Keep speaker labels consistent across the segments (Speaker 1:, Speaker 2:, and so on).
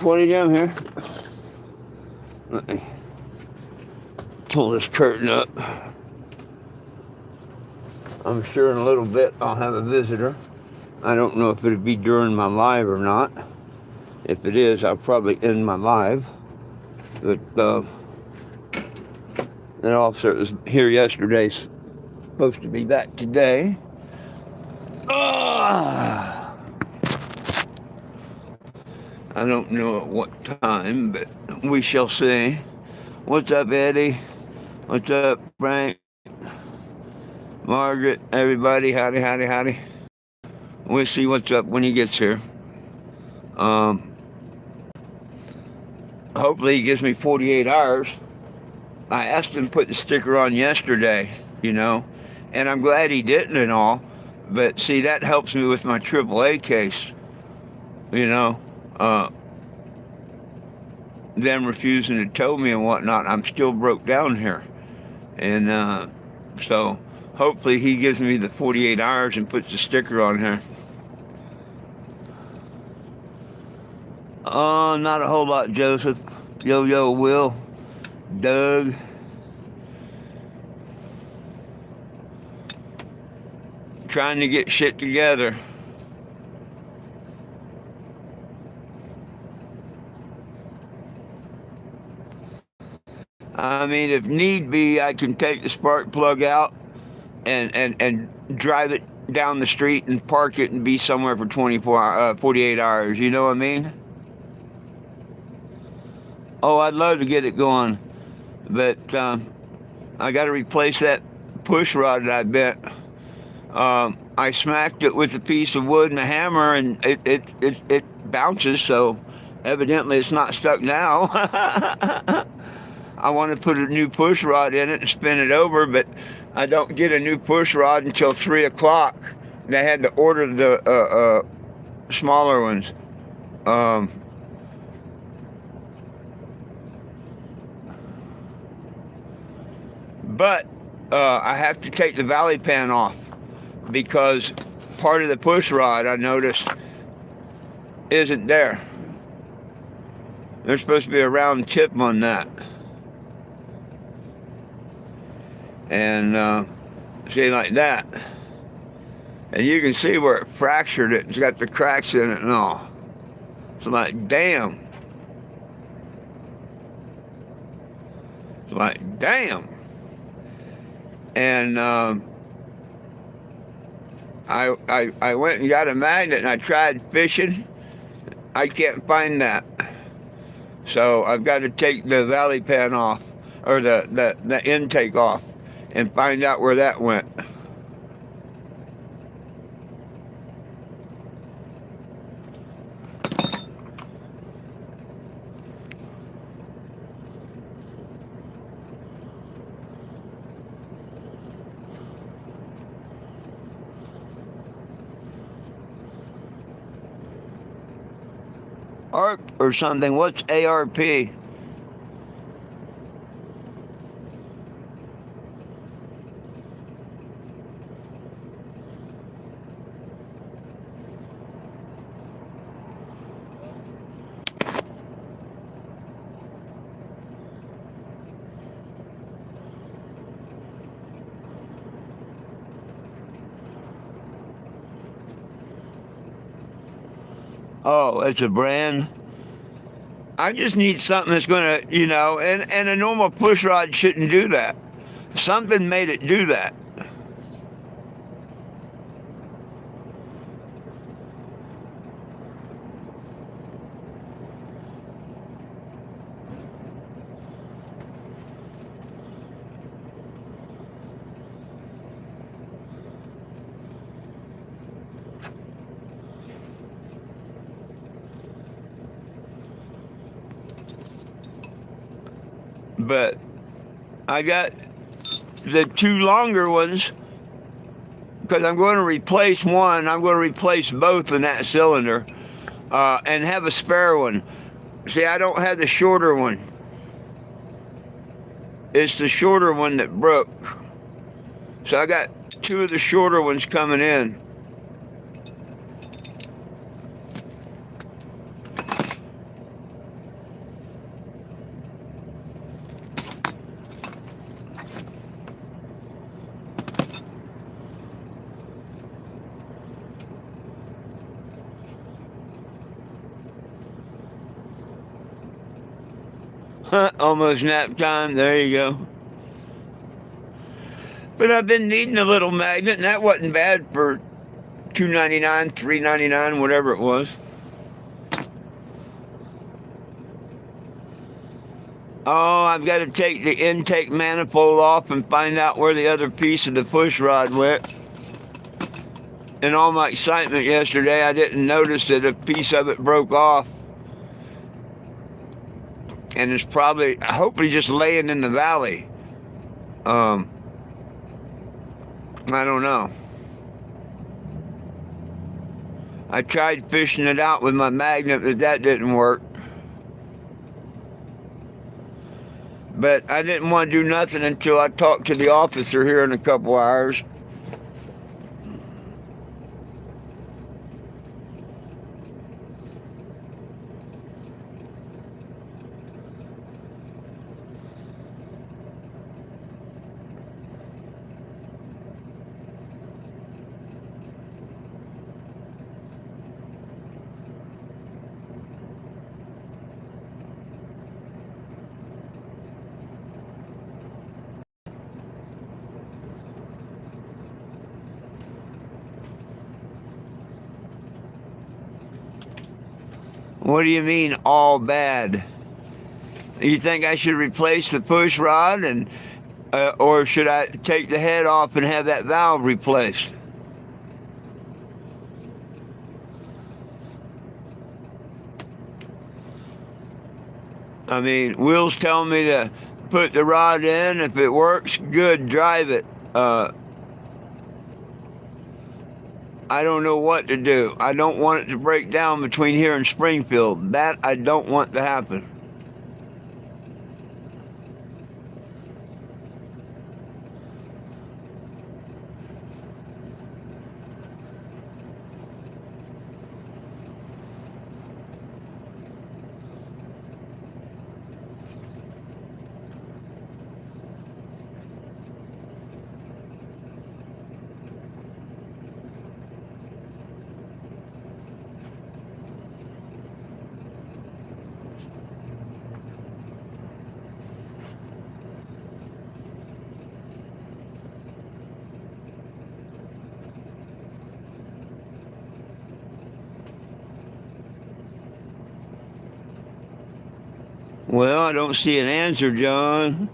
Speaker 1: 20 down here. Let me pull this curtain up. I'm sure in a little bit I'll have a visitor. I don't know if it'll be during my live or not. If it is, I'll probably end my live. But that officer was here yesterday, supposed to be back today. I don't know at what time, but we shall see. What's up, Eddie? What's up, Frank? Margaret, everybody, howdy, howdy, howdy. We'll see what's up when he gets here. Hopefully he gives me 48 hours. I asked him to put the sticker on yesterday, and I'm glad he didn't and all. But see, that helps me with my AAA case, them refusing to tow me and whatnot. I'm still broke down here. And so hopefully he gives me the 48 hours and puts the sticker on here. Not a whole lot, Joseph. Yo, Will. Doug. Trying to get shit together. I mean, if need be, I can take the spark plug out and drive it down the street and park it and be somewhere for 48 hours. You know what I mean? Oh, I'd love to get it going, but I got to replace that push rod that I bent. I smacked it with a piece of wood and a hammer, and it bounces. So evidently, it's not stuck now. I want to put a new push rod in it and spin it over, but I don't get a new push rod until 3 o'clock. They had to order the smaller ones. But I have to take the valley pan off because part of the push rod, I noticed, isn't there. There's supposed to be a round tip on that. And see, like that. And you can see where it fractured it. It's got the cracks in it and all. It's like, damn. It's like, damn. And I went and got a magnet and I tried fishing. I can't find that. So I've got to take the valley pan off, or the intake off, and find out where that went. ARP or something. What's ARP? Oh, it's a brand. I just need something that's going to, and a normal push rod shouldn't do that. Something made it do that. But I got the 2 longer ones because I'm going to replace one. I'm going to replace both in that cylinder and have a spare one. See, I don't have the shorter one. It's the shorter one that broke. So I got 2 of the shorter ones coming in. Almost nap time. There you go. But I've been needing a little magnet, and that wasn't bad for $2.99, $3.99, whatever it was. Oh, I've got to take the intake manifold off and find out where the other piece of the push rod went. In all my excitement yesterday, I didn't notice that a piece of it broke off. And it's probably, hopefully, just laying in the valley. I don't know. I tried fishing it out with my magnet, but that didn't work. But I didn't want to do nothing until I talked to the officer here in a couple hours. What do you mean, all bad? You think I should replace the push rod, or should I take the head off and have that valve replaced? I mean, Will's telling me to put the rod in. If it works, good, drive it. I don't know what to do. I don't want it to break down between here and Springfield. That I don't want to happen. Well, I don't see an answer, John.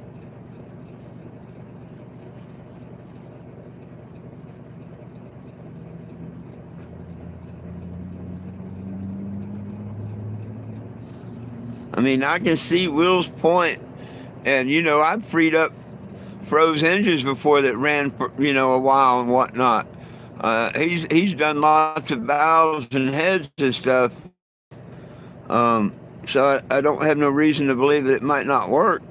Speaker 1: I mean, I can see Will's point, and I've freed up froze engines before that ran for a while and whatnot. He's done lots of valves and heads and stuff. So I don't have no reason to believe that it might not work.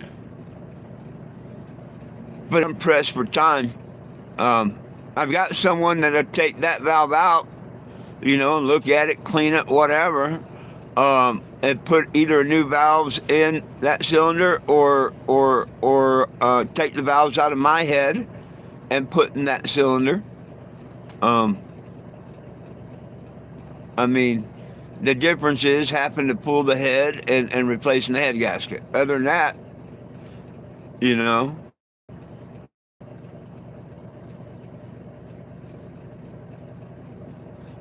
Speaker 1: But I'm pressed for time. I've got someone that'll take that valve out, look at it, clean it, whatever, and put either new valves in that cylinder or take the valves out of my head and put in that cylinder. I mean, the difference is having to pull the head and replacing the head gasket. Other than that,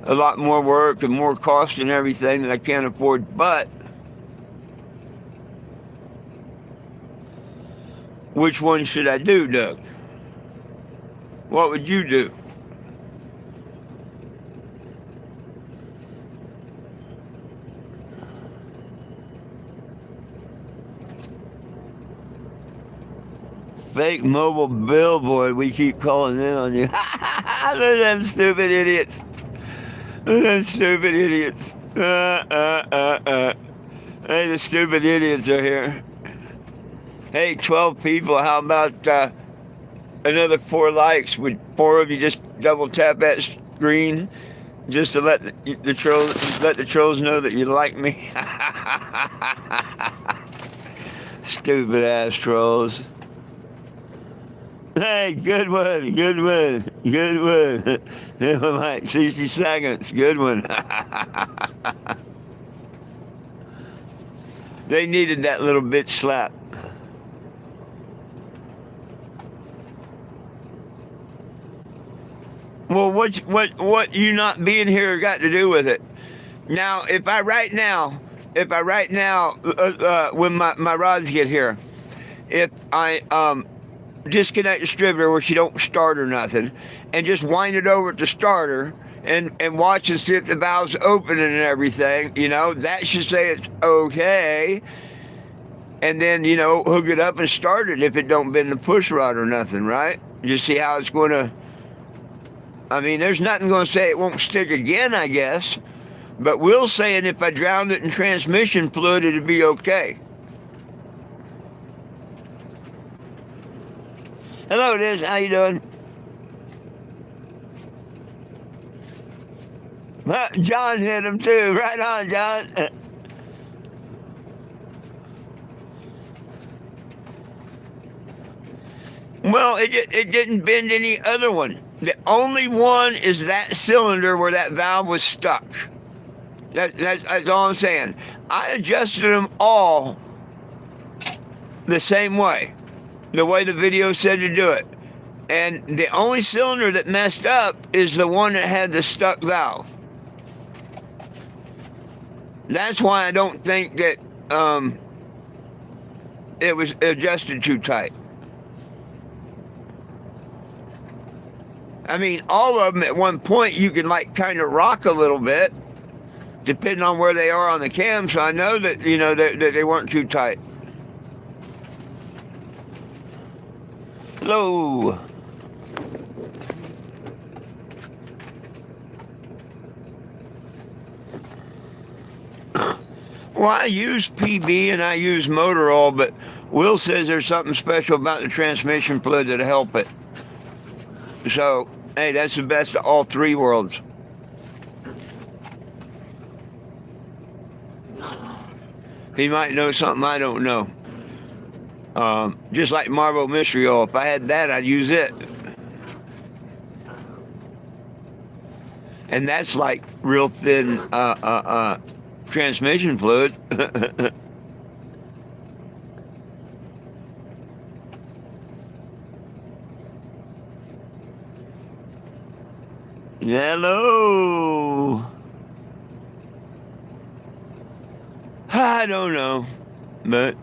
Speaker 1: a lot more work and more cost and everything that I can't afford. But which one should I do, Doug? What would you do? Fake mobile billboard, we keep calling in on you. Look at them stupid idiots. Look at them stupid idiots. Hey, the stupid idiots are here. Hey, 12 people, how about another 4 likes? Would 4 of you just double tap that screen just to let the trolls know that you like me? Stupid ass trolls. Hey, good one. Like 60 seconds. Good one. They needed that little bitch slap. Well, what you not being here got to do with it? Now, if I right now, when my rods get here, if I disconnect the distributor where she don't start or nothing, and just wind it over at the starter and watch and see if the valve's opening and everything, that should say it's okay. And then, hook it up and start it if it don't bend the push rod or nothing, right? Just see how it's going to... I mean, there's nothing going to say it won't stick again, I guess. But Will's saying if I drowned it in transmission fluid, it'd be okay. Hello, Liz. How you doing? John hit him, too. Right on, John. Well, it didn't bend any other one. The only one is that cylinder where that valve was stuck. That's all I'm saying. I adjusted them all the same way, the way the video said to do it. And the only cylinder that messed up is the one that had the stuck valve. That's why I don't think that it was adjusted too tight. I mean, all of them at one point you can kind of rock a little bit, depending on where they are on the cam. So I know that that they weren't too tight. Hello. Well, I use PB and I use motor oil, but Will says there's something special about the transmission fluid that'll help it. So, hey, that's the best of all three worlds. He might know something I don't know. Just like Marvel Mystery Oil. If I had that, I'd use it. And that's like real thin transmission fluid. Hello. I don't know, but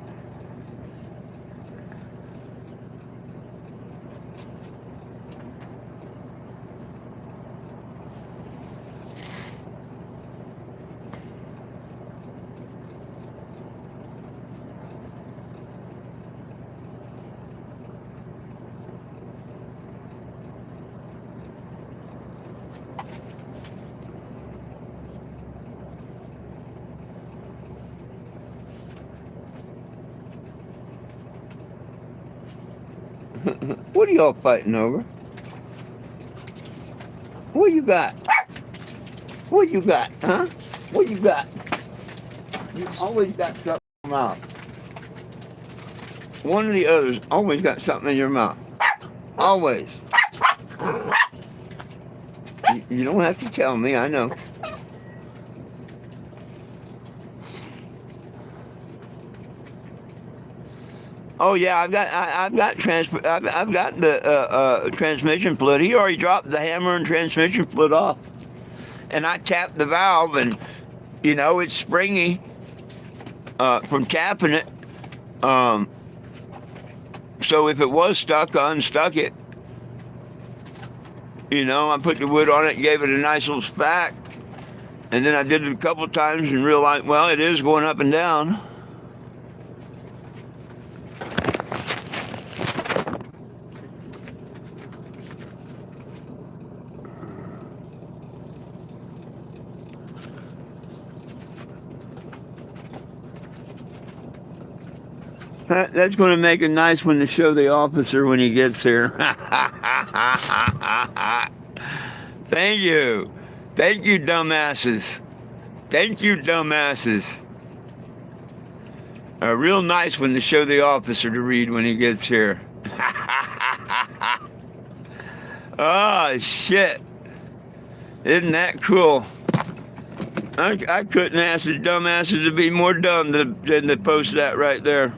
Speaker 1: what are y'all fighting over? What you got? What you got, huh? What you got? You always got something in your mouth. One of the others always got something in your mouth. Always. You don't have to tell me, I know. Oh yeah, I've got the transmission fluid. He already dropped the hammer and transmission fluid off, and I tapped the valve, and it's springy from tapping it. So if it was stuck, I unstuck it. I put the wood on it and gave it a nice little spack, and then I did it a couple of times and realized, well, it is going up and down. That's going to make it nice one to show the officer when he gets here. Thank you. Thank you, dumbasses. Thank you, dumbasses. A real nice one to show the officer to read when he gets here. Oh, shit. Isn't that cool? I couldn't ask the dumbasses to be more dumb than to post that right there.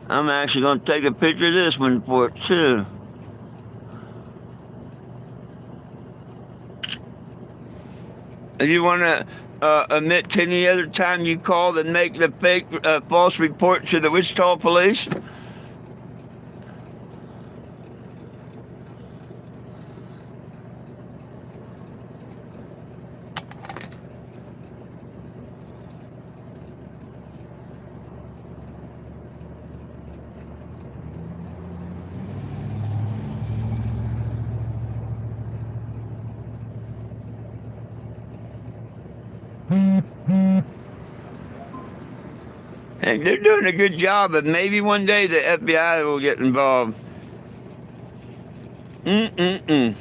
Speaker 1: I'm actually going to take a picture of this one for it, too. If you want to admit to any other time you called and make the fake, false report to the Wichita police? Hey, they're doing a good job, but maybe one day the FBI will get involved. Mm-mm-mm.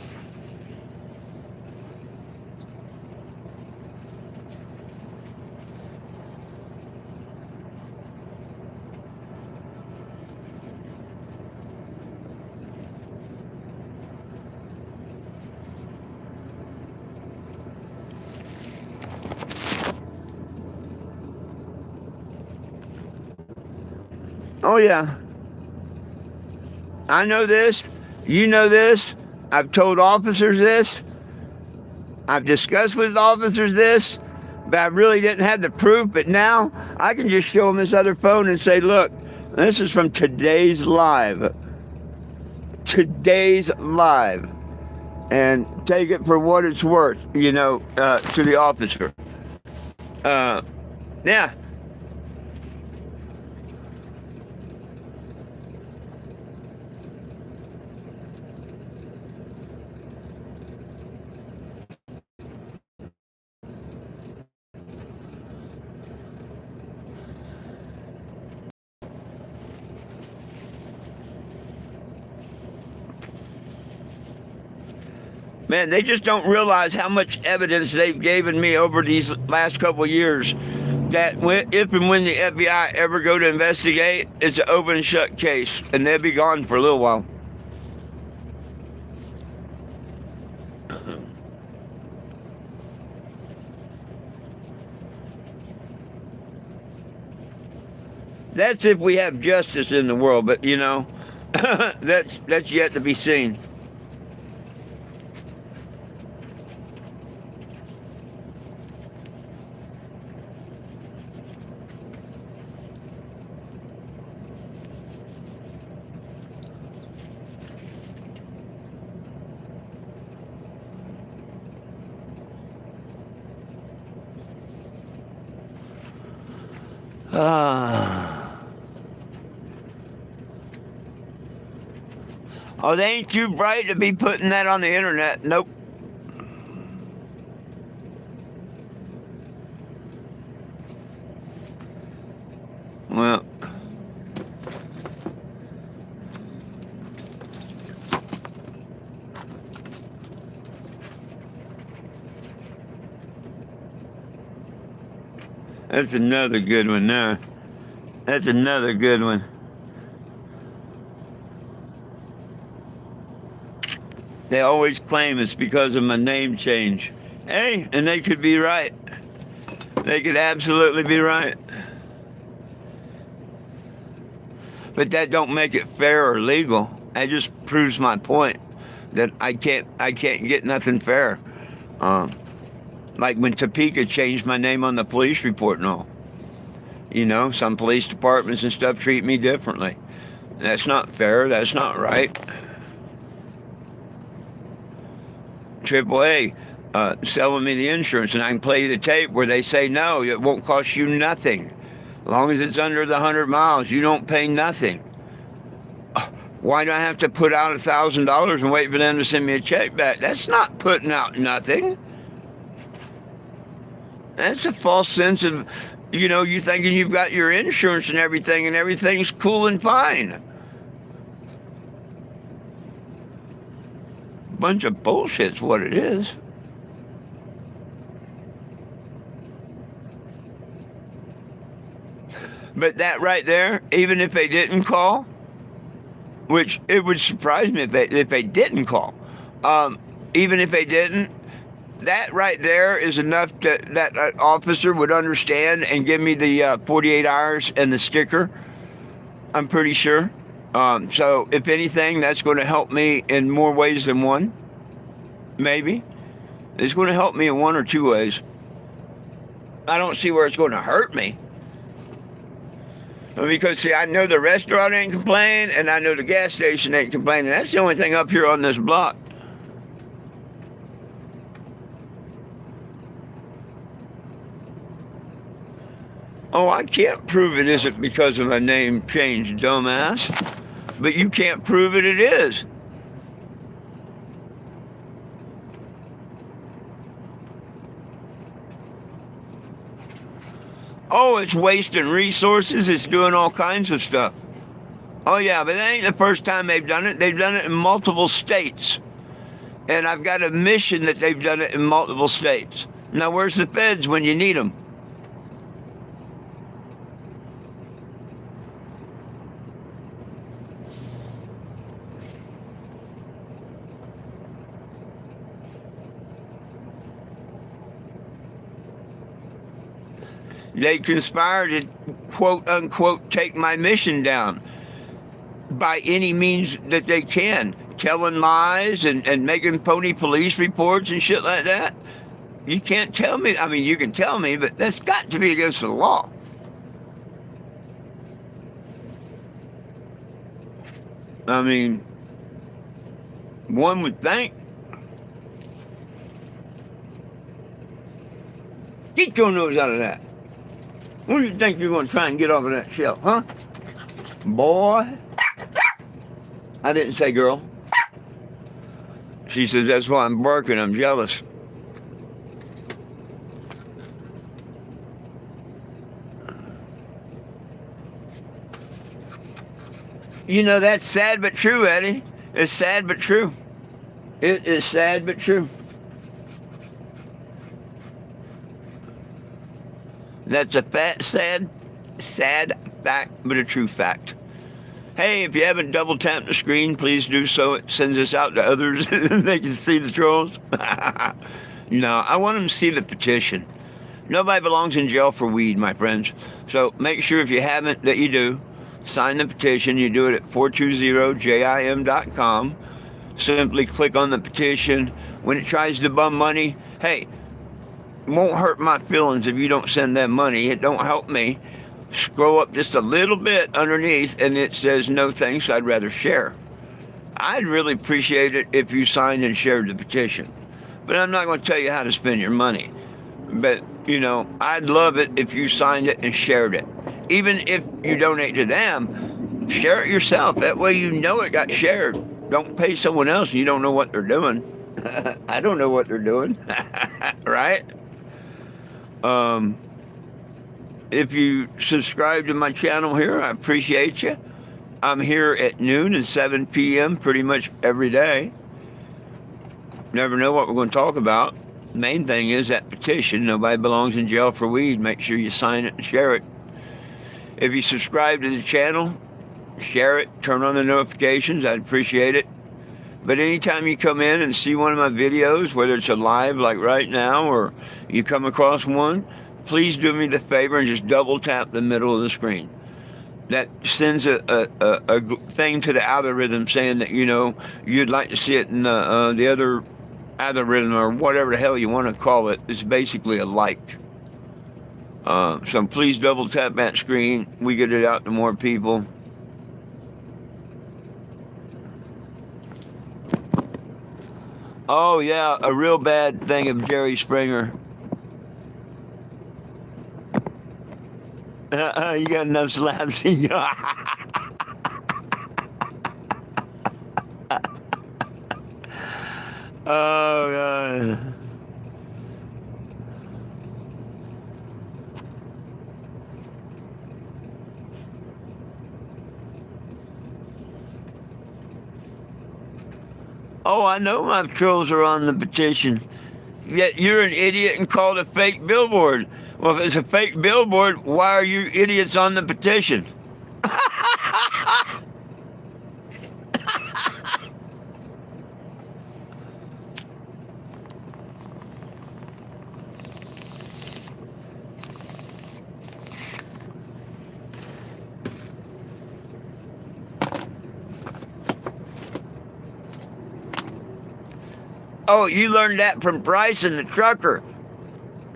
Speaker 1: Oh, yeah. I know this. You know this. I've told officers this. I've discussed with officers this, but I really didn't have the proof. But now I can just show them this other phone and say, look, this is from today's live. Today's live. And take it for what it's worth, to the officer. Yeah. Man, they just don't realize how much evidence they've given me over these last couple of years that if and when the FBI ever go to investigate, it's an open and shut case, and they'll be gone for a little while. That's if we have justice in the world, but that's yet to be seen. Oh, they ain't too bright to be putting that on the internet. Nope. Well, that's another good one there. That's another good one. They always claim it's because of my name change. Hey, and they could be right. They could absolutely be right. But that don't make it fair or legal. That just proves my point that I can't get nothing fair. Like when Topeka changed my name on the police report and all. Some police departments and stuff treat me differently. That's not fair. That's not right. AAA selling me the insurance, and I can play the tape where they say, no, it won't cost you nothing. As long as it's under the 100 miles, you don't pay nothing. Why do I have to put out $1,000 and wait for them to send me a check back? That's not putting out nothing. That's a false sense of, you thinking you've got your insurance and everything's cool and fine. Bunch of bullshit's what it is. But that right there, even if they didn't call, which it would surprise me if they didn't call, um, even if they didn't, that right there is enough that an officer would understand and give me the 48 hours and the sticker. I'm pretty sure. So if anything, that's going to help me in more ways than one. Maybe it's going to help me in one or two ways. I don't see where it's going to hurt me. Because, see, I know the restaurant ain't complaining, and I know the gas station ain't complaining. That's the only thing up here on this block. Oh, I can't prove it isn't because of my name change, dumbass. But you can't prove it is. Oh, it's wasting resources. It's doing all kinds of stuff. Oh, yeah, but that ain't the first time they've done it. They've done it in multiple states. And I've got a mission that they've done it in multiple states. Now, where's the feds when you need them? They conspire to, quote unquote, take my mission down by any means that they can, telling lies and making phony police reports and shit like that. You can't tell me. I mean, you can tell me, but that's got to be against the law. I mean, one would think. Get your nose out of that. What do you think you're going to try and get off of that shelf, huh? Boy. I didn't say girl. She says, that's why I'm barking. I'm jealous. You know, that's sad but true, Eddie. It's sad but true. It is sad but true. That's a sad fact, but a true fact. Hey, if you haven't double tapped the screen, please do so. It sends us out to others. They can see the trolls. No, I want them to see the petition. Nobody belongs in jail for weed, my friends. So make sure if you haven't that you do. Sign the petition. You do it at 420jim.com. Simply click on the petition. When it tries to bum money, hey, it won't hurt my feelings if you don't send them money. It don't help me. Scroll up just a little bit underneath and it says, no thanks, I'd rather share. I'd really appreciate it if you signed and shared the petition. But I'm not going to tell you how to spend your money. But, you know, I'd love it if you signed it and shared it. Even if you donate to them, share it yourself. That way you know it got shared. Don't pay someone else and you don't know what they're doing. I don't know what they're doing. Right? If you subscribe to my channel here, I appreciate you. I'm here at noon and 7 p.m. pretty much every day. Never know what we're going to talk about. Main thing is that petition. Nobody belongs in jail for weed. Make sure you sign it and share it. If you subscribe to the channel, share it, turn on the notifications. I'd appreciate it. But anytime you come in and see one of my videos, whether it's a live like right now or you come across one, please do me the favor and just double tap the middle of the screen. That sends a thing to the algorithm saying that, you know, you'd like to see it in the other algorithm or whatever the hell you want to call it. It's basically a like. So please double tap that screen. We get it out to more people. Oh, yeah, a real bad thing of Jerry Springer. You got enough slaps in you. Oh, God. Oh, I know my trolls are on the petition. Yet you're an idiot and called a fake billboard. Well, if it's a fake billboard, why are you idiots on the petition? Oh, you learned that from Bryson, the trucker.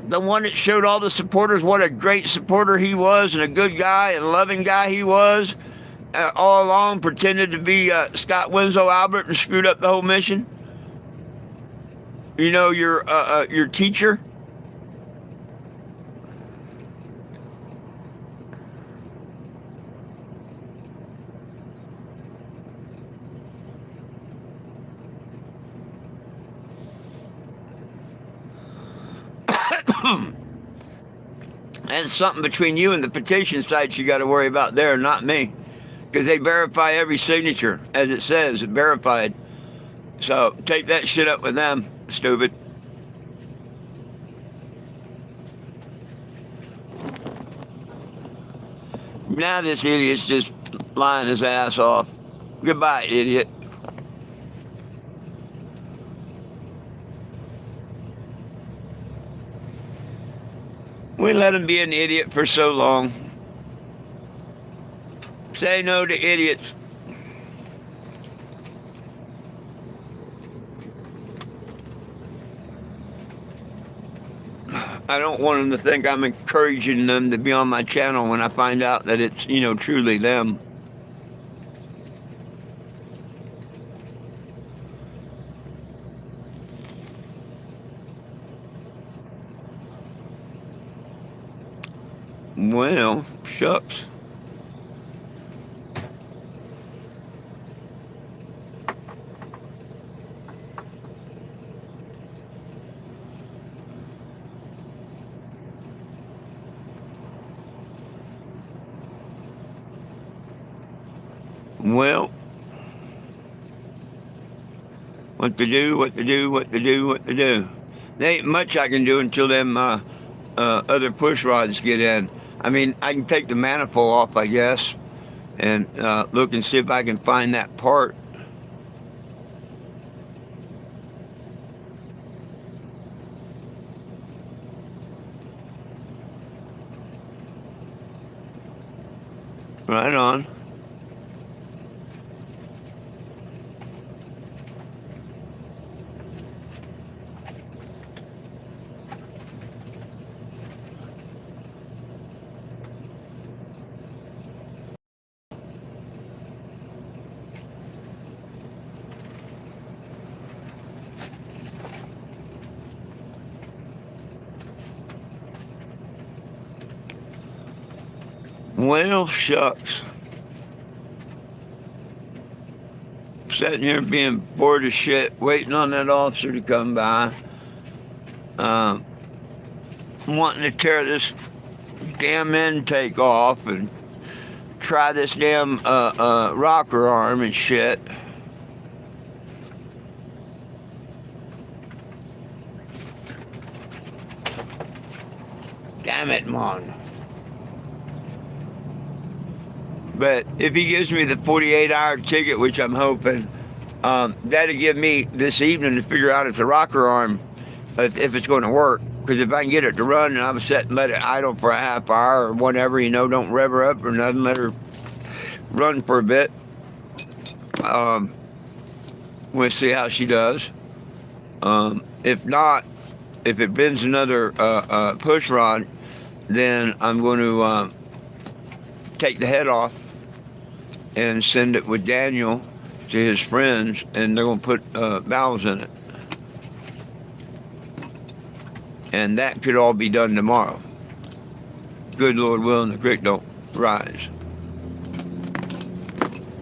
Speaker 1: The one that showed all the supporters what a great supporter he was and a good guy and loving guy he was. All along pretended to be Scott Winslow Albert and screwed up the whole mission. You know, your teacher. That's something between you and the petition sites you got to worry about there, not me. Because they verify every signature, as it says, verified. So take that shit up with them, stupid. Now this idiot's just lying his ass off. Goodbye, idiot. We let him be an idiot for so long. Say no to idiots. I don't want them to think I'm encouraging them to be on my channel when I find out that it's, truly them. Well, shucks. Well, what to do, what to do, what to do, what to do. There ain't much I can do until them other push rods get in. I mean, I can take the manifold off, I guess, and look and see if I can find that part. Right on. Well, shucks. Sitting here being bored as shit, waiting on that officer to come by. Wanting to tear this damn intake off and try this damn rocker arm and shit. Damn it, man. But if he gives me the 48-hour ticket, which I'm hoping, that'll give me this evening to figure out if the rocker arm, if it's going to work. Because if I can get it to run and I'm set and let it idle for a half hour or whatever, don't rev her up or nothing, let her run for a bit. We'll see how she does. If not, if it bends another push rod, then I'm going to take the head off and send it with Daniel to his friends, and they're going to put valves in it. And that could all be done tomorrow. Good Lord willing, the creek don't rise.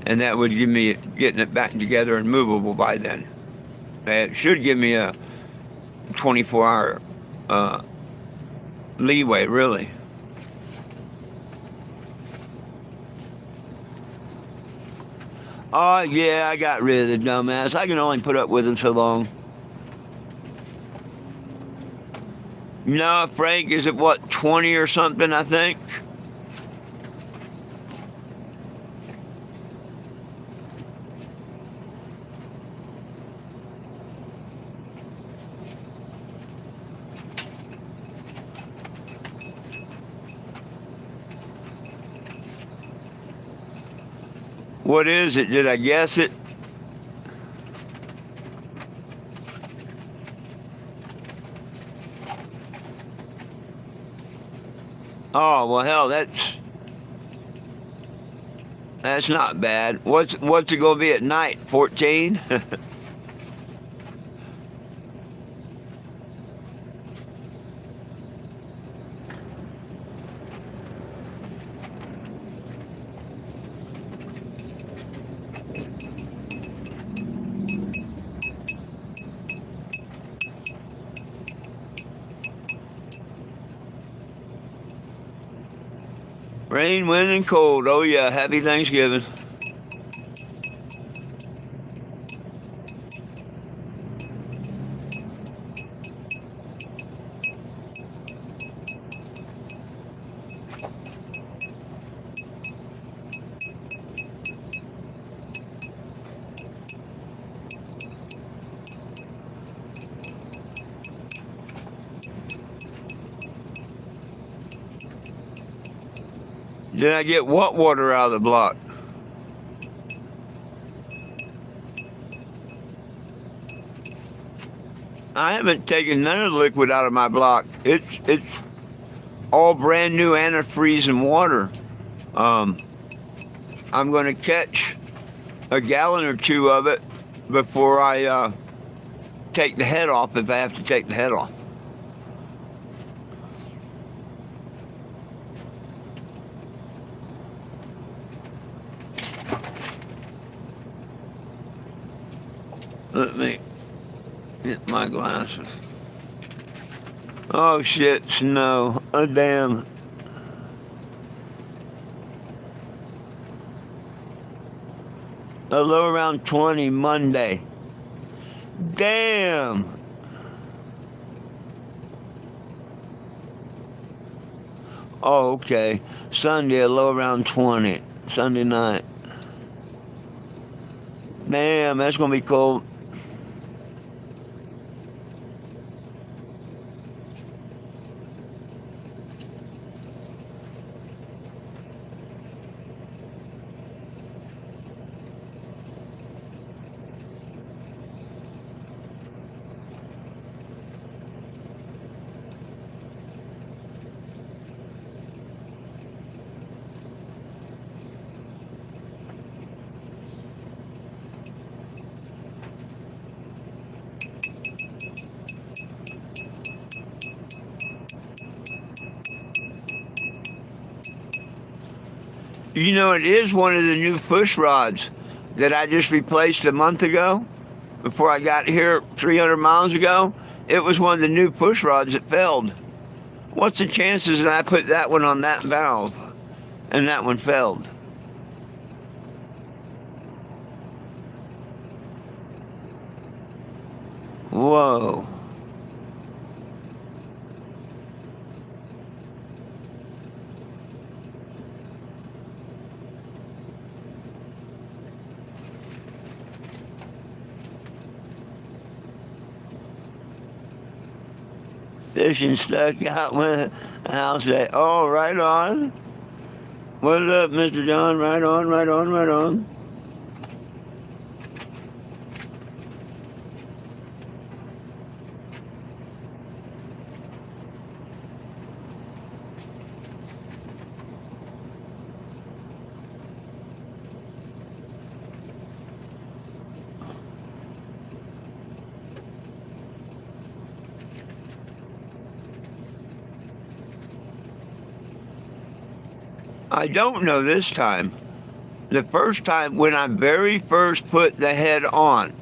Speaker 1: And that would give me getting it back together and movable by then. It should give me a 24-hour leeway, really. Oh, yeah, I got rid of the dumbass. I can only put up with him so long. No, Frank is at what, 20 or something, I think. What is it? Did I guess it? Oh, well, hell, that's not bad. What's it gonna be at night? 14? Rain, wind, and cold. Oh yeah, happy Thanksgiving. Did I get what water out of the block? I haven't taken none of the liquid out of my block. It's all brand new antifreeze and water. Um, I'm going to catch a gallon or two of it before I take the head off, if I have to take the head off. Let me get my glasses. Oh shit, snow. Oh damn. A low around 20 Monday. Damn. Oh, okay. Sunday, a low around 20. Sunday night. Damn, that's gonna be cold. You know, it is one of the new push rods that I just replaced a month ago before I got here 300 miles ago. It was one of the new push rods that failed. What's the chances that I put that one on that valve and that one failed? Whoa. Fishing stuck out with a house day. Oh, right on. What's up, Mr. John? Right on, right on, right on. I don't know this time. The first time when I very first put the head on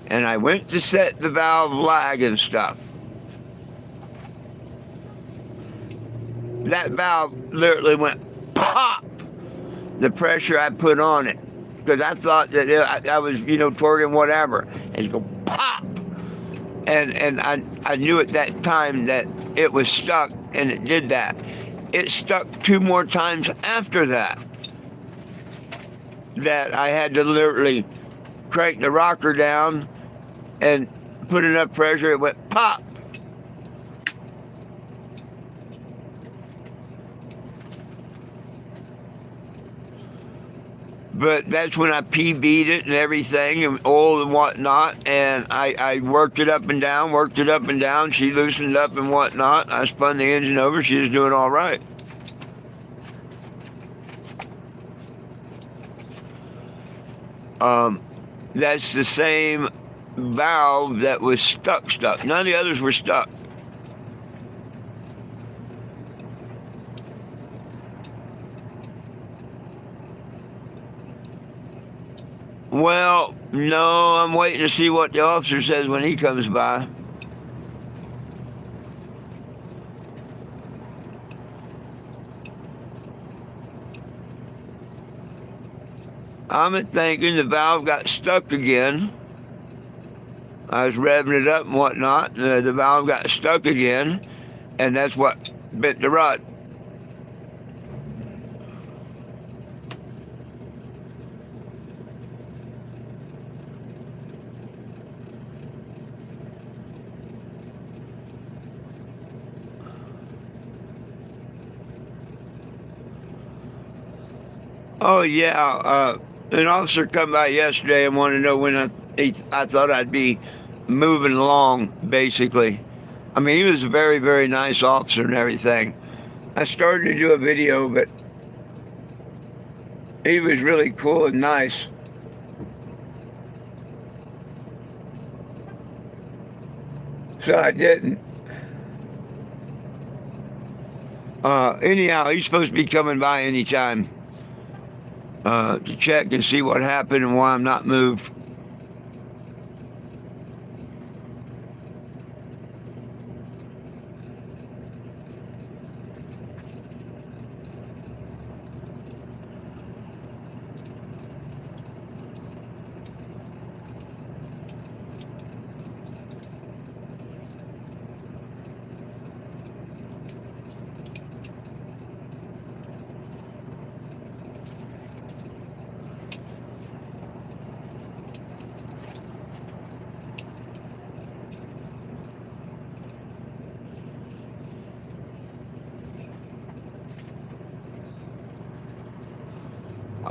Speaker 1: and I went to set the valve lag and stuff, that valve literally went pop, the pressure I put on it. Because I thought that I was, torquing whatever. And it go pop. and I knew at that time that it was stuck, and it did that. It stuck 2 more times after that I had to literally crank the rocker down and put enough pressure, it went pop. But that's when I PB'd it and everything, and oil and whatnot, and I worked it up and down, She loosened up and whatnot. I spun the engine over. She was doing all right. That's the same valve that was stuck. None of the others were stuck. Well, no, I'm waiting to see what the officer says when he comes by. I'm thinking the valve got stuck again. I was revving it up and whatnot, and the valve got stuck again, and that's what bent the rod. Oh yeah, an officer come by yesterday and wanted to know when I thought I'd be moving along. Basically, I mean, he was a very, very nice officer and everything. I started to do a video, but he was really cool and nice. So I didn't. Anyhow, he's supposed to be coming by anytime to check and see what happened and why I'm not moved.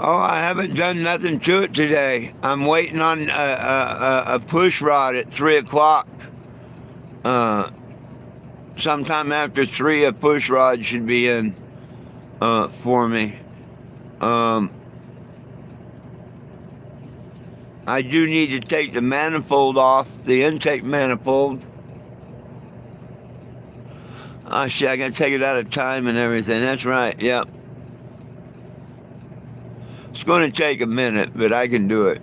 Speaker 1: Oh, I haven't done nothing to it today. I'm waiting on a push rod at 3 o'clock. Sometime after 3, a push rod should be in for me. I do need to take the manifold off, the intake manifold. Oh shit, I gotta take it out of time and everything. That's right, yep. It's going to take a minute, but I can do it.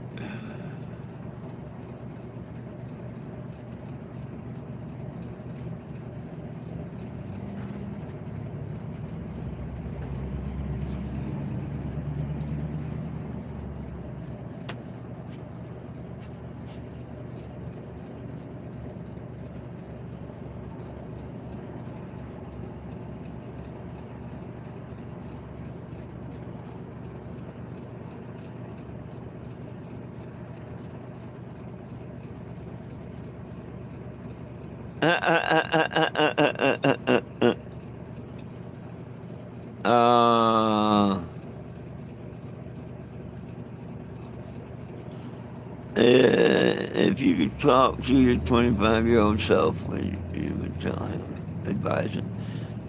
Speaker 1: If you could talk to your 25-year-old self, when you would tell him, advise him.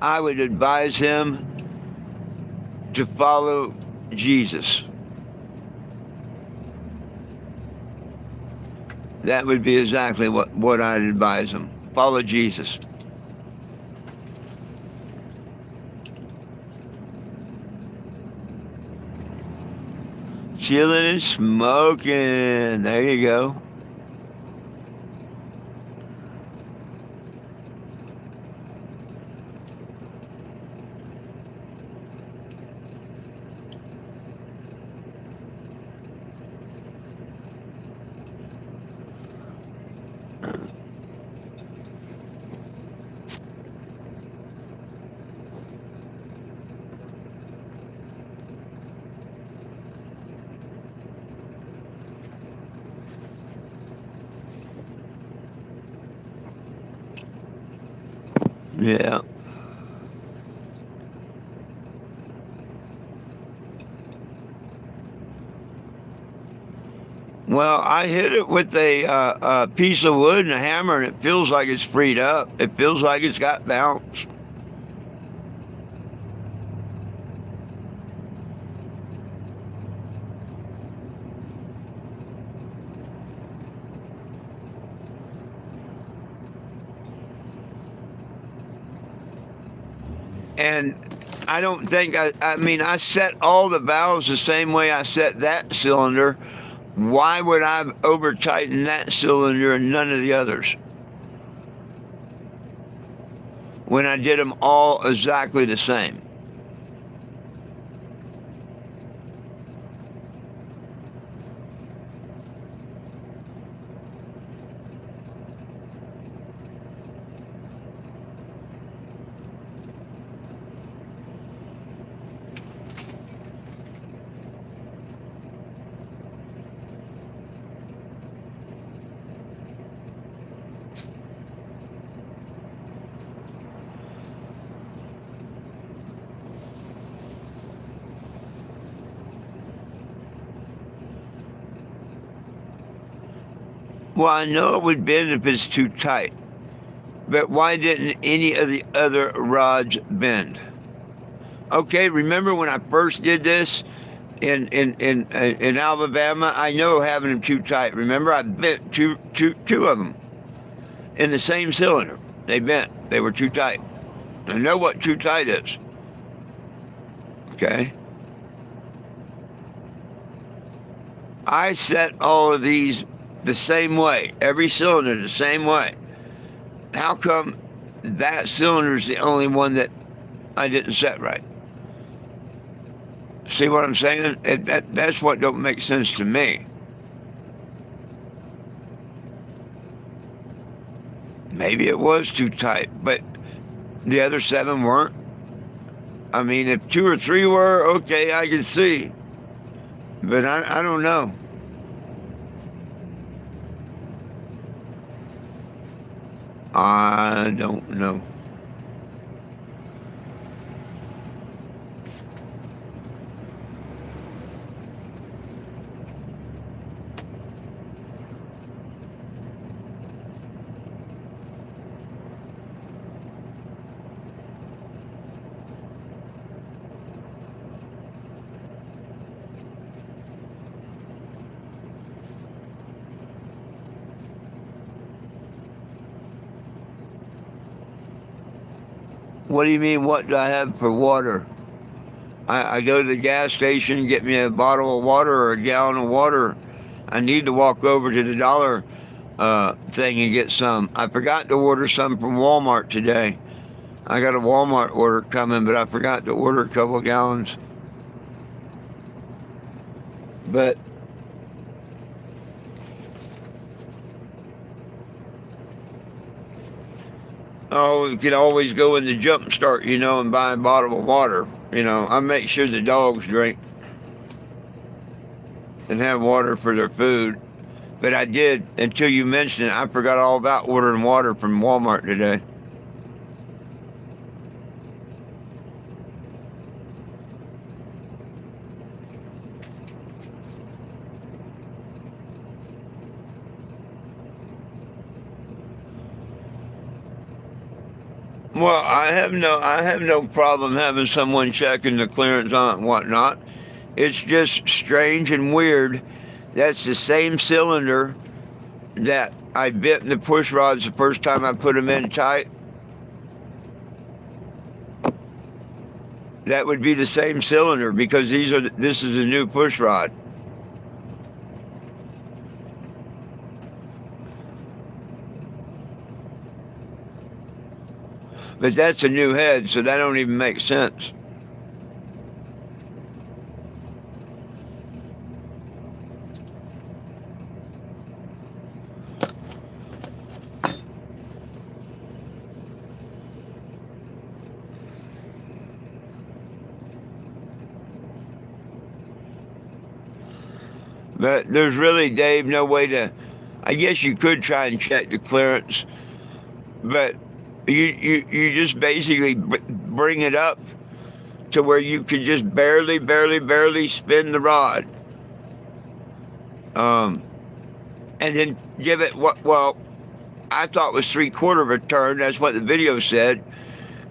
Speaker 1: I would advise him to follow Jesus. That would be exactly what I'd advise him. Follow Jesus. Chilling and smoking. There you go. Yeah. Well, I hit it with a piece of wood and a hammer, and it feels like it's freed up. It feels like it's got bounce. And I don't think I mean, I set all the valves the same way I set that cylinder. Why would I over tighten that cylinder and none of the others when I did them all exactly the same? Well, I know it would bend if it's too tight, but why didn't any of the other rods bend? Okay, remember when I first did this in Alabama? I know having them too tight. Remember, I bent two of them in the same cylinder. They bent. They were too tight. I know what too tight is. Okay. I set all of these the same way, every cylinder the same way. How come that cylinder is the only one that I didn't set right? See what I'm saying? That's what don't make sense to me. Maybe it was too tight, but the other seven weren't. I mean, if two or three were, okay, I can see. But I don't know. I don't know. What do you mean, what do I have for water? I go to the gas station, get me a bottle of water or a gallon of water. I need to walk over to the dollar thing and get some. I forgot to order some from Walmart today. I got a Walmart order coming, but I forgot to order a couple of gallons. But oh, you can always go in the jump start, and buy a bottle of water. I make sure the dogs drink and have water for their food. But I did, until you mentioned it, I forgot all about ordering water from Walmart today. Well, I have no problem having someone checking the clearance on it and whatnot. It's just strange and weird. That's the same cylinder that I bit in the push rods the first time I put them in tight. That would be the same cylinder because this is a new push rod. But that's a new head, so that don't even make sense. But there's really, Dave, no way to. I guess you could try and check the clearance, but You just basically bring it up to where you can just barely spin the rod, um, and then give it what? Well, I thought was 3/4 of a turn. That's what the video said,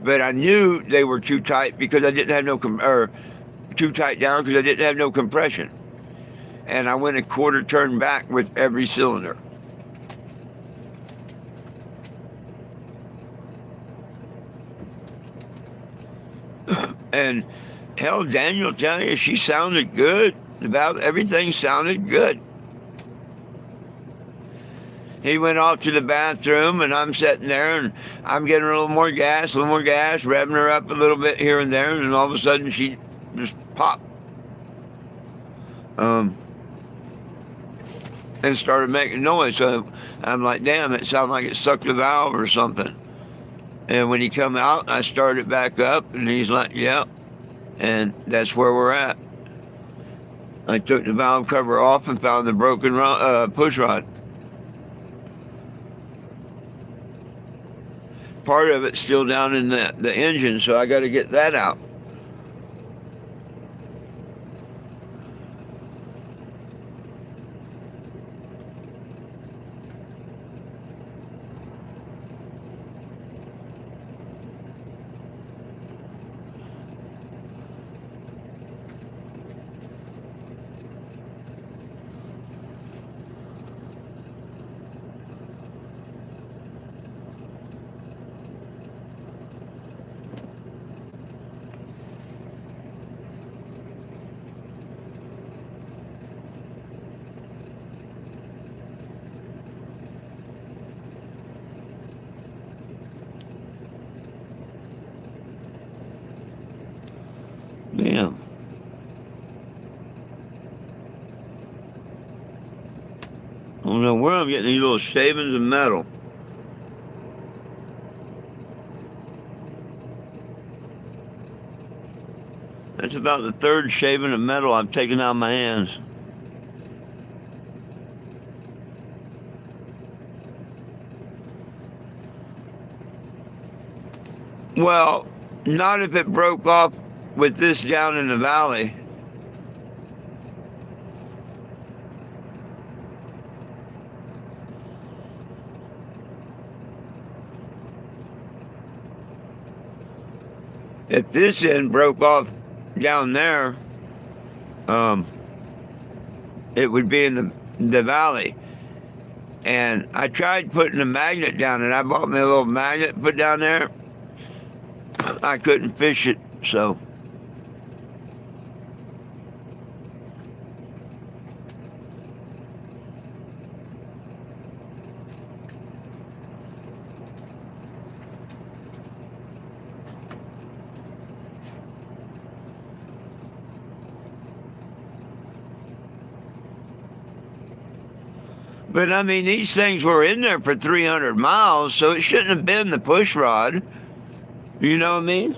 Speaker 1: but I knew they were too tight because I didn't have no or too tight down because I didn't have no compression, and I went a quarter turn back with every cylinder. And hell, Daniel tell you she sounded good. About everything sounded good. He went off to the bathroom, and I'm sitting there, and I'm getting a little more gas, revving her up a little bit here and there, and all of a sudden she just popped, and started making noise. So I'm like, damn, it sounded like it sucked a valve or something. And when he come out, I started back up, and he's like, yep. And that's where we're at. I took the valve cover off and found the broken push rod. Part of it's still down in the engine, so I got to get that out. Damn. I don't know where I'm getting these little shavings of metal. That's about the third shaving of metal I've taken out of my hands. Well, not if it broke off with this down in the valley. If this end broke off down there, it would be in the valley. And I tried putting a magnet down it. I bought me a little magnet put down there. I couldn't fish it, so. But I mean, these things were in there for 300 miles, so it shouldn't have been the push rod. You know what I mean?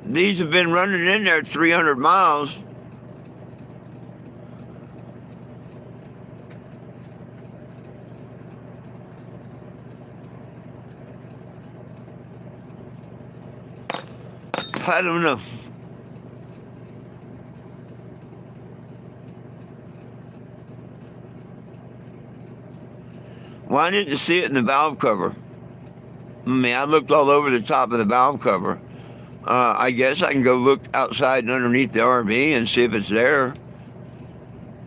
Speaker 1: These have been running in there 300 miles. I don't know. Well, I didn't see it in the valve cover. I mean, I looked all over the top of the valve cover. I guess I can go look outside and underneath the RV and see if it's there.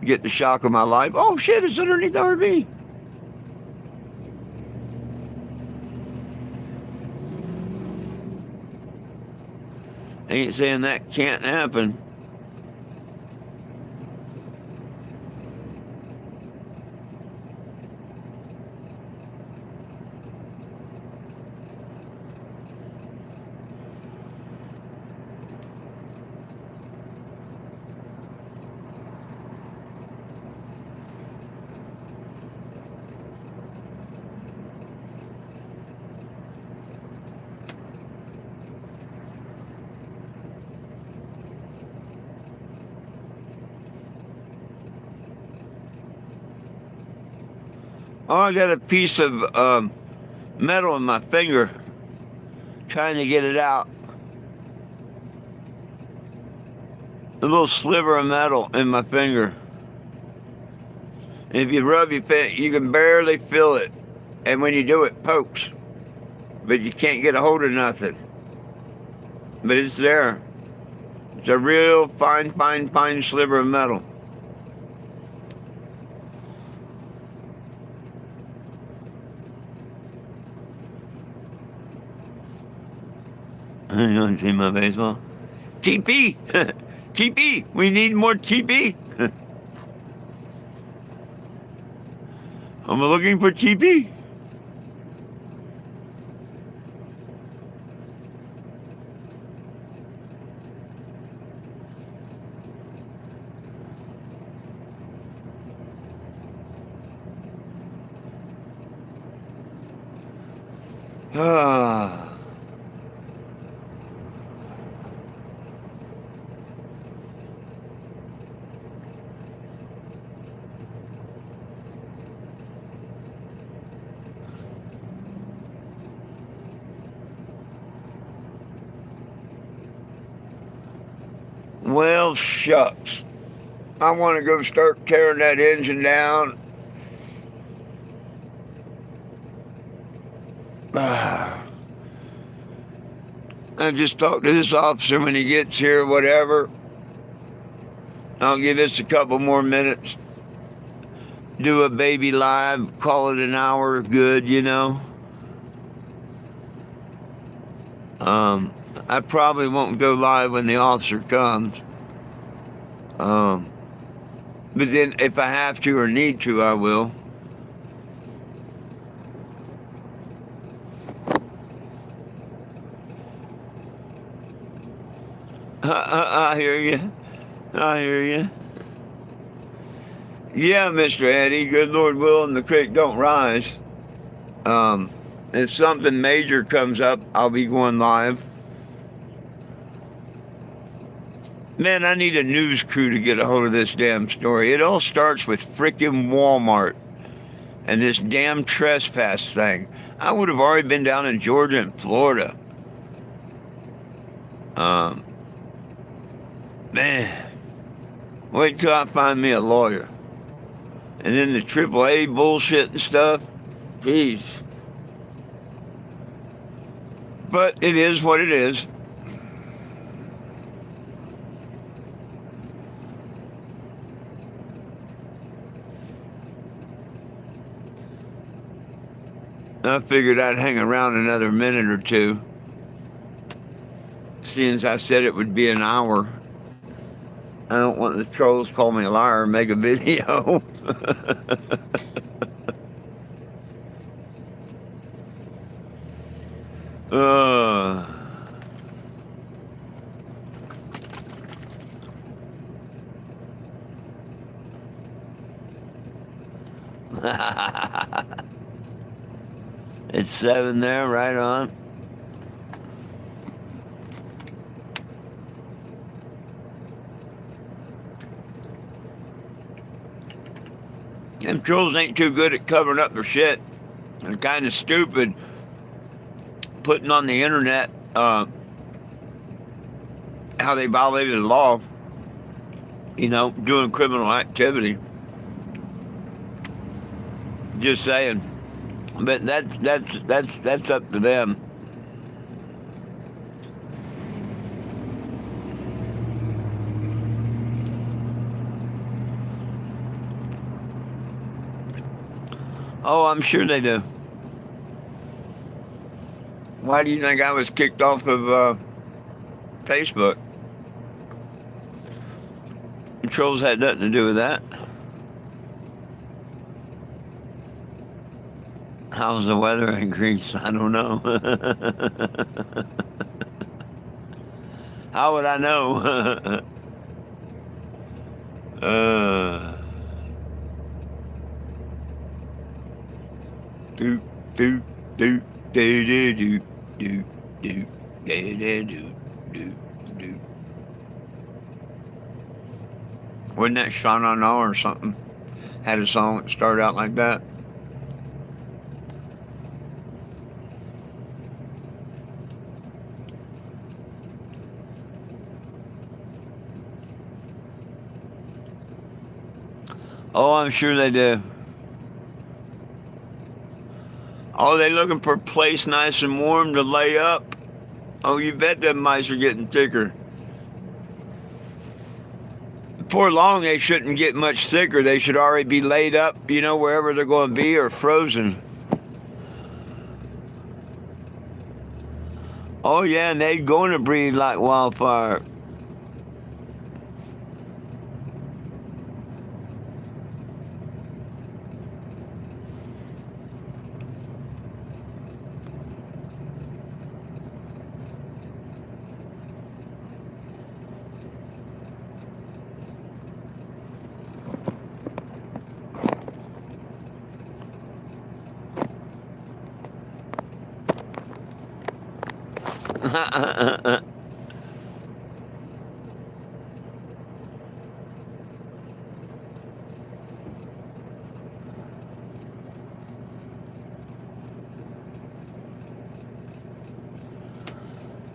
Speaker 1: Get the shock of my life. Oh, shit, it's underneath the RV. Ain't saying that can't happen. Oh, I got a piece of metal in my finger, trying to get it out. A little sliver of metal in my finger. If you rub your finger, you can barely feel it. And when you do, it pokes. But you can't get a hold of nothing. But it's there. It's a real fine sliver of metal. You want to see my baseball? TP! TP! We need more TP! I'm looking for TP. Ah. Well, shucks. I want to go start tearing that engine down. I just talked to this officer when he gets here, whatever. I'll give this a couple more minutes. Do a baby live, call it an hour, good, you know. I probably won't go live when the officer comes. But then if I have to or need to, I will. I hear you. I hear you. Yeah, Mr. Eddie, good Lord willing, the creek don't rise. If something major comes up, I'll be going live. Man, I need a news crew to get a hold of this damn story. It all starts with frickin' Walmart and this damn trespass thing. I would have already been down in Georgia and Florida. Man, wait till I find me a lawyer. And then the AAA bullshit and stuff. Jeez. But it is what it is. I figured I'd hang around another minute or two, seeing as I said it would be an hour. I don't want the trolls to call me a liar and make a video. It's 7 there, right on. Them trolls ain't too good at covering up their shit. They're kind of stupid putting on the internet how they violated the law, you know, doing criminal activity. Just saying. But that's up to them. Oh, I'm sure they do. Why do you think I was kicked off of Facebook? The trolls had nothing to do with that. How's the weather in Greece? I don't know. How would I know? do do do do do do do do do do do. Wasn't that Sha Na Na or something? Had a song that started out like that. Oh, I'm sure they do. Oh, they looking for a place nice and warm to lay up? Oh, you bet them mice are getting thicker. Before long, they shouldn't get much thicker. They should already be laid up, wherever they're going to be, or frozen. Oh, yeah, and they're going to breed like wildfire.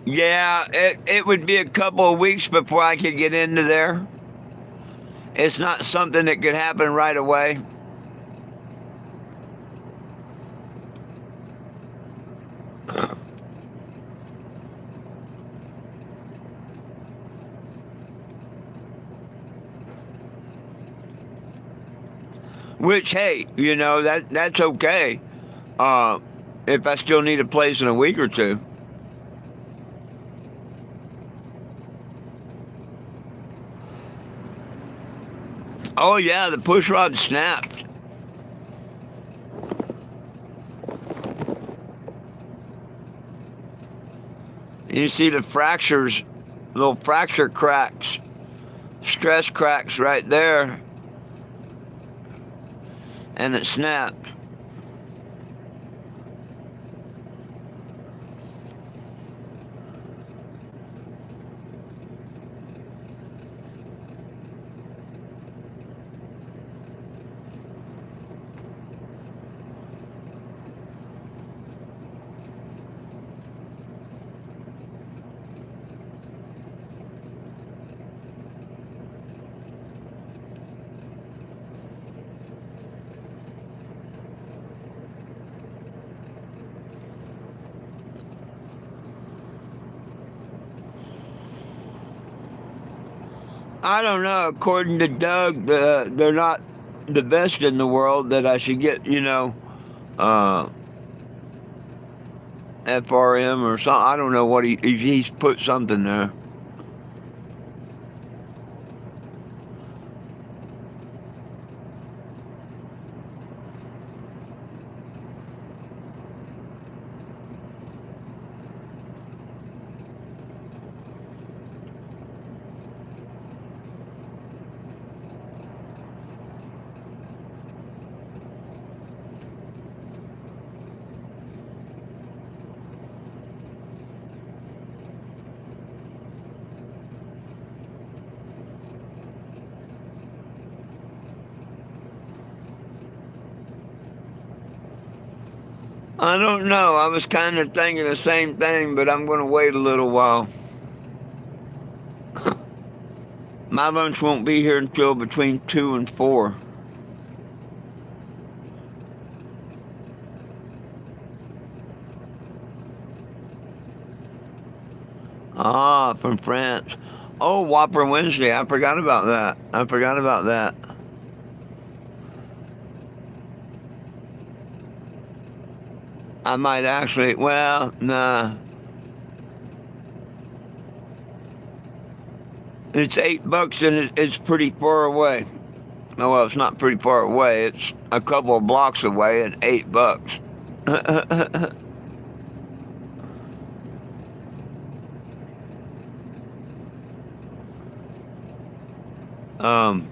Speaker 1: Yeah, it would be a couple of weeks before I could get into there. It's not something that could happen right away. Which, hey, that's okay. Uh, if I still need a place in a week or two. Oh yeah, the push rod snapped. You see the fractures, little fracture cracks, stress cracks right there, and it snapped. I don't know. According to Doug, they're not the best in the world. That I should get, uh, FRM or something. I don't know what he's put something there. I don't know. I was kind of thinking the same thing, but I'm going to wait a little while. My lunch won't be here until between 2 and 4. Ah, from France. Oh, Whopper Wednesday. I forgot about that. I forgot about that. I might actually. Well, nah. It's $8 and it's pretty far away. Oh, well, it's not pretty far away. It's a couple of blocks away and $8. um,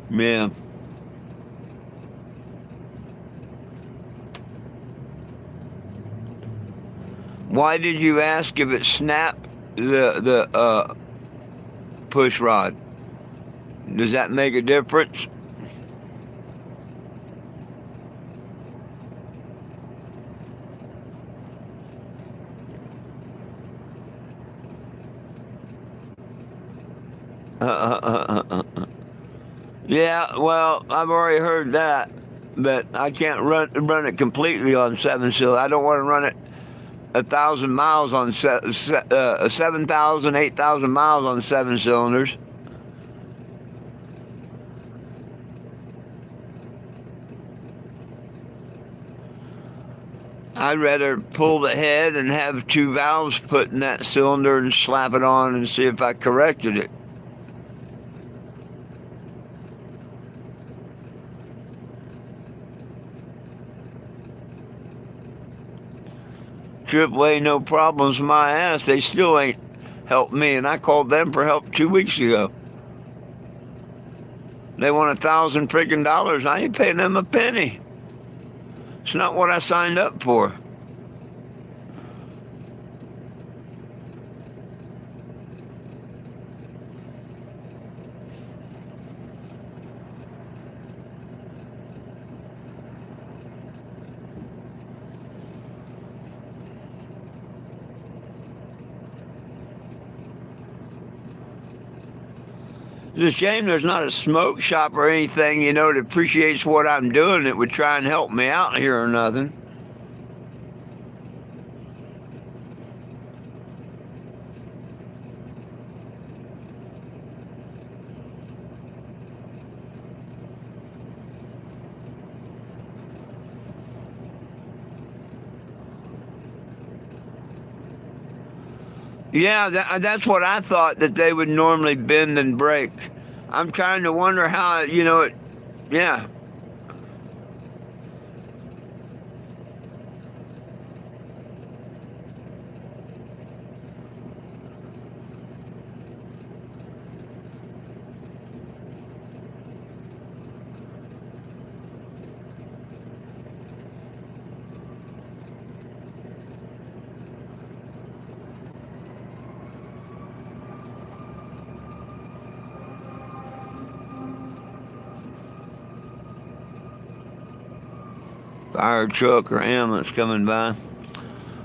Speaker 1: yeah. Why did you ask if it snapped the push rod? Does that make a difference? Yeah, well, I've already heard that, but I can't run it completely on seven cylinder. I don't want to run it 1,000 miles on 7,000, 8,000 miles on seven cylinders. I'd rather pull the head and have two valves put in that cylinder and slap it on and see if I corrected it. AAA, no problems, my ass. They still ain't helped me, and I called them for help 2 weeks ago. They want 1,000 freaking dollars. I ain't paying them a penny. It's not what I signed up for. It's a shame there's not a smoke shop or anything, that appreciates what I'm doing that would try and help me out here or nothing. Yeah, that's what I thought, that they would normally bend and break. I'm trying to wonder how, yeah. Fire truck or ambulance coming by.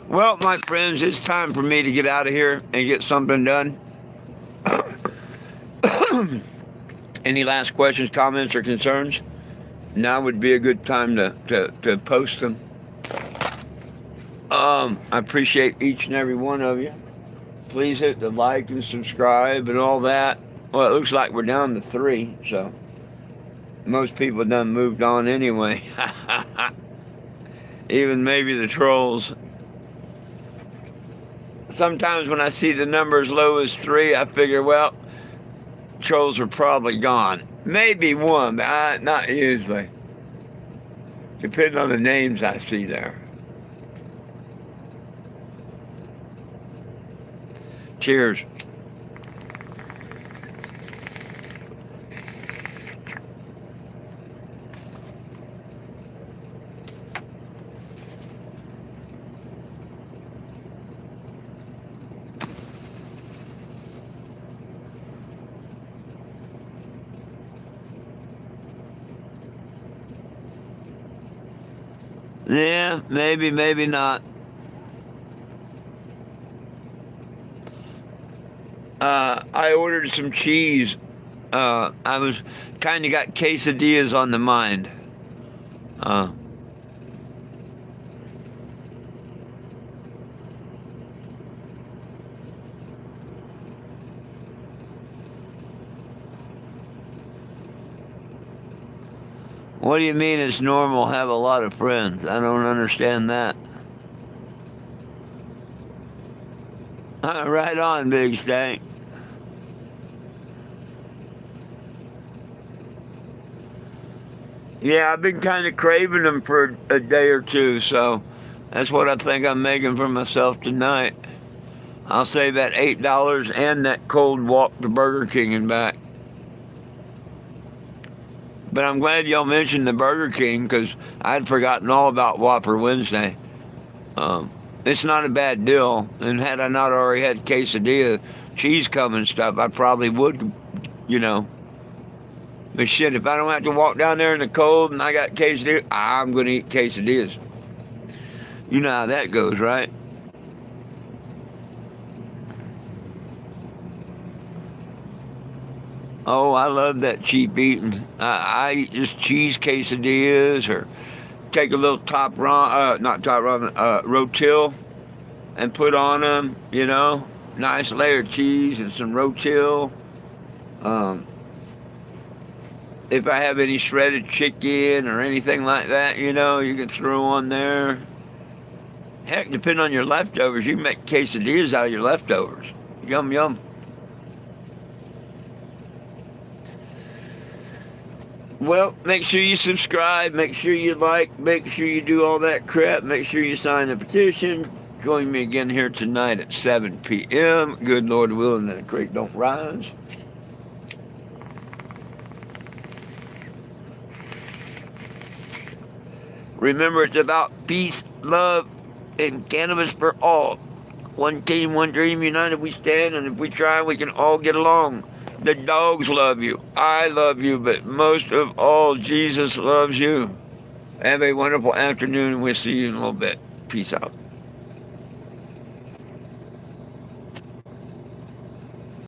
Speaker 1: Well, my friends, it's time for me to get out of here and get something done. Any last questions, comments, or concerns? Now would be a good time to post them. I appreciate each and every one of you. Please hit the like and subscribe and all that. Well, it looks like we're down to 3, so most people done moved on anyway. Even maybe the trolls. Sometimes when I see the number as low as 3, I figure, well, trolls are probably gone. Maybe one, but not usually. Depending on the names I see there. Cheers. Yeah, maybe not. I ordered some cheese. I was kind of got quesadillas on the mind. Uh, what do you mean it's normal have a lot of friends? I don't understand that. Right on, Big Stank. Yeah, I've been kind of craving them for a day or two, so that's what I think I'm making for myself tonight. I'll save that $8 and that cold walk to Burger King and back. But I'm glad y'all mentioned the Burger King because I'd forgotten all about Whopper Wednesday. Um, it's not a bad deal, and had I not already had quesadilla, cheese cum and stuff, I probably would, you know. But shit, if I don't have to walk down there in the cold and I got quesadilla, I'm gonna eat quesadillas. You know how that goes, right? Oh, I love that cheap eating. I eat just cheese quesadillas or take a little not top ramen, rotel and put on them, nice layer of cheese and some rotel. Um, if I have any shredded chicken or anything like that, you can throw on there. Heck, depending on your leftovers, you can make quesadillas out of your leftovers. Yum, yum. Well, make sure you subscribe, make sure you like, make sure you do all that crap, make sure you sign the petition. Join me again here tonight at 7 p.m. Good Lord willing that the creek don't rise. Remember, it's about peace, love, and cannabis for all. One team, one dream, united we stand, and if we try, we can all get along. The dogs love you. I love you, but most of all, Jesus loves you. Have a wonderful afternoon, and we'll see you in a little bit. Peace out.